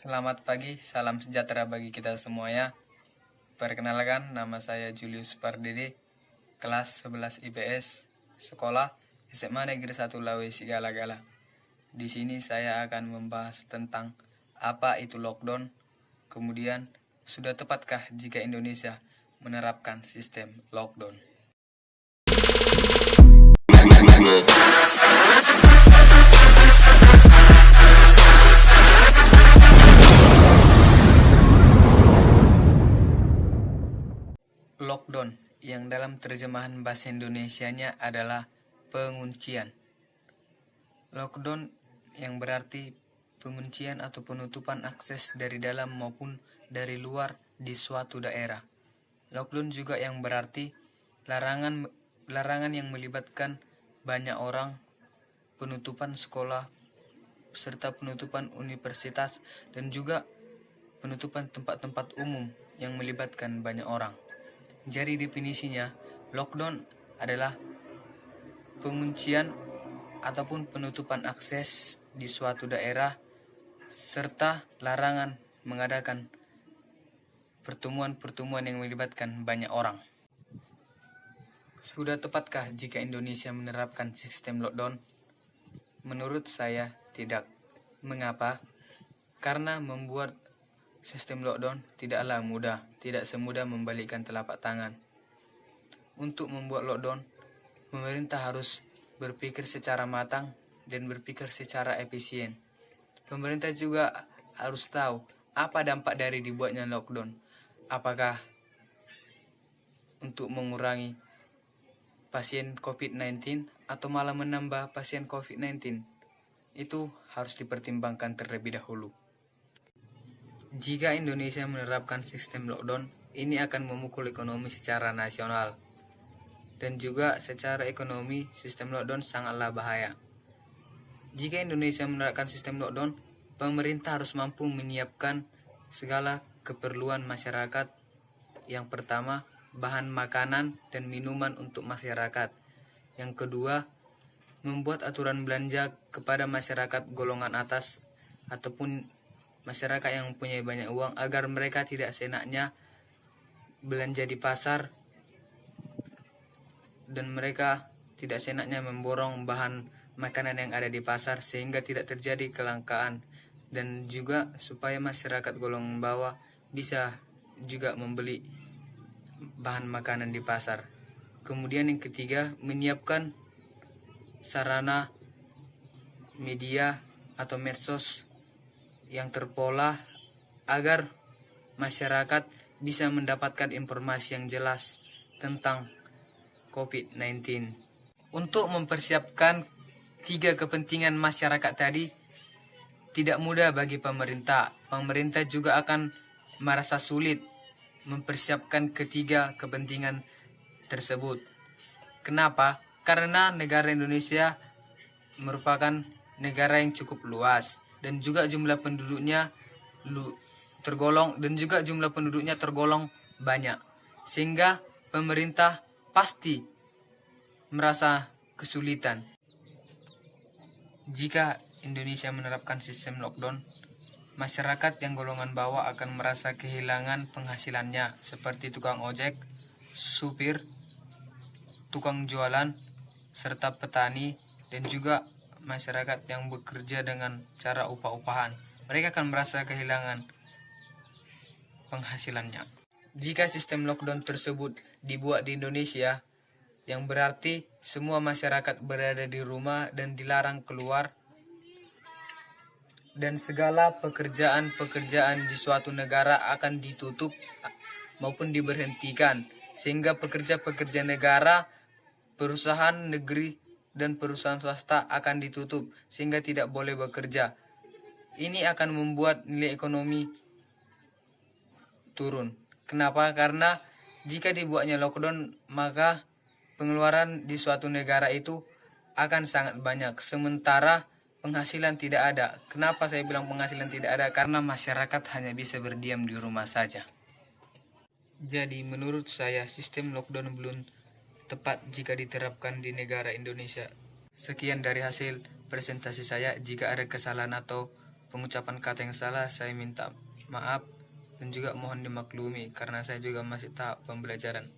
Selamat pagi, salam sejahtera bagi kita semuanya. Perkenalkan, nama saya Julius Pardede, kelas 11 IPS, sekolah SMA Negeri 1 Lawe Sigala-gala. Di sini saya akan membahas tentang apa itu lockdown, kemudian sudah tepatkah jika Indonesia menerapkan sistem lockdown. Lockdown yang dalam terjemahan bahasa Indonesianya adalah penguncian. Lockdown yang berarti penguncian atau penutupan akses dari dalam maupun dari luar di suatu daerah. Lockdown juga yang berarti larangan yang melibatkan banyak orang, penutupan sekolah, serta penutupan universitas dan juga penutupan tempat-tempat umum yang melibatkan banyak orang. Jadi definisinya, lockdown adalah penguncian ataupun penutupan akses di suatu daerah serta larangan mengadakan pertemuan-pertemuan yang melibatkan banyak orang. Sudah tepatkah jika Indonesia menerapkan sistem lockdown? Menurut saya tidak. Mengapa? Karena membuat sistem lockdown tidaklah mudah, tidak semudah membalikkan telapak tangan. Untuk membuat lockdown, pemerintah harus berpikir secara matang dan berpikir secara efisien. Pemerintah juga harus tahu apa dampak dari dibuatnya lockdown. Apakah untuk mengurangi pasien COVID-19 atau malah menambah pasien COVID-19? Itu harus dipertimbangkan terlebih dahulu. Jika Indonesia menerapkan sistem lockdown, ini akan memukul ekonomi secara nasional. Dan juga secara ekonomi, sistem lockdown sangatlah bahaya. Jika Indonesia menerapkan sistem lockdown, pemerintah harus mampu menyiapkan segala keperluan masyarakat. Yang pertama, bahan makanan dan minuman untuk masyarakat. Yang kedua, membuat aturan belanja kepada masyarakat golongan atas ataupun masyarakat yang mempunyai banyak uang agar mereka tidak seenaknya belanja di pasar dan mereka tidak seenaknya memborong bahan makanan yang ada di pasar sehingga tidak terjadi kelangkaan, dan juga supaya masyarakat golongan bawah bisa juga membeli bahan makanan di pasar. Kemudian yang ketiga, menyiapkan sarana media atau medsos yang terpola agar masyarakat bisa mendapatkan informasi yang jelas tentang COVID-19. Untuk mempersiapkan 3 kepentingan masyarakat tadi tidak mudah bagi pemerintah. Pemerintah juga akan merasa sulit mempersiapkan ketiga kepentingan tersebut. Kenapa? Karena negara Indonesia merupakan negara yang cukup luas dan juga jumlah penduduknya tergolong banyak, sehingga pemerintah pasti merasa kesulitan. Jika Indonesia menerapkan sistem lockdown, masyarakat yang golongan bawah akan merasa kehilangan penghasilannya seperti tukang ojek, supir, tukang jualan, serta petani dan juga masyarakat yang bekerja dengan cara upah-upahan. Mereka akan merasa kehilangan penghasilannya. Jika sistem lockdown tersebut dibuat di Indonesia, yang berarti semua masyarakat berada di rumah dan dilarang keluar, dan segala pekerjaan-pekerjaan di suatu negara akan ditutup maupun diberhentikan, sehingga pekerja-pekerja negara, perusahaan negeri dan perusahaan swasta akan ditutup sehingga tidak boleh bekerja. Ini akan membuat nilai ekonomi turun. Kenapa? Karena jika dibuatnya lockdown, maka pengeluaran di suatu negara itu akan sangat banyak, sementara penghasilan tidak ada. Kenapa saya bilang penghasilan tidak ada? Karena masyarakat hanya bisa berdiam di rumah saja. Jadi menurut saya sistem lockdown belum tepat jika diterapkan di negara Indonesia. Sekian dari hasil presentasi saya. Jika ada kesalahan atau pengucapan kata yang salah saya minta maaf dan juga mohon dimaklumi karena saya juga masih tahap pembelajaran.